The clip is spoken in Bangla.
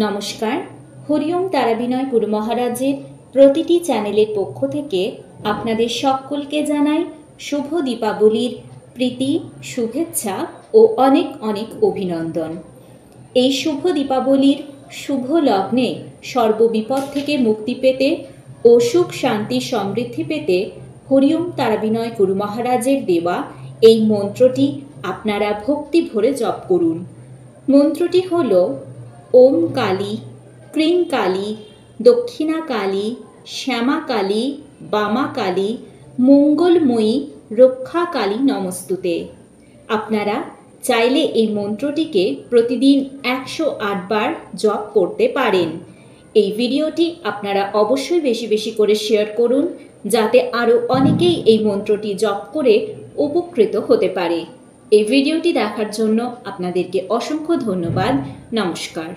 নমস্কার। হরিওম তারাবিনয় গুরু মহারাজের প্রতিটি চ্যানেলের পক্ষ থেকে আপনাদের সকলকে জানাই শুভ দীপাবলির প্রীতি, শুভেচ্ছা ও অনেক অনেক অভিনন্দন। এই শুভ দীপাবলির শুভ লগ্নে সর্ববিপদ থেকে মুক্তি পেতে ও সুখ শান্তি সমৃদ্ধি পেতে হরিওম তারাবিনয় গুরু মহারাজের দেওয়া এই মন্ত্রটি আপনারা ভক্তি ভরে জপ করুন। মন্ত্রটি হল ওম কালী, ক্রিং কালী, দক্ষিণা কালী, শ্যামা কালী, বামা কালী, মঙ্গলময়ী, রক্ষা কালী নমস্তুতে। আপনারা চাইলে এই মন্ত্রটিকে প্রতিদিন 108 বার জপ করতে পারেন। এই ভিডিওটি আপনারা অবশ্যই বেশি বেশি করে শেয়ার করুন, যাতে আরও অনেকেই এই মন্ত্রটি জপ করে উপকৃত হতে পারে। এই ভিডিওটি দেখার জন্য আপনাদেরকে অসংখ্য ধন্যবাদ। নমস্কার।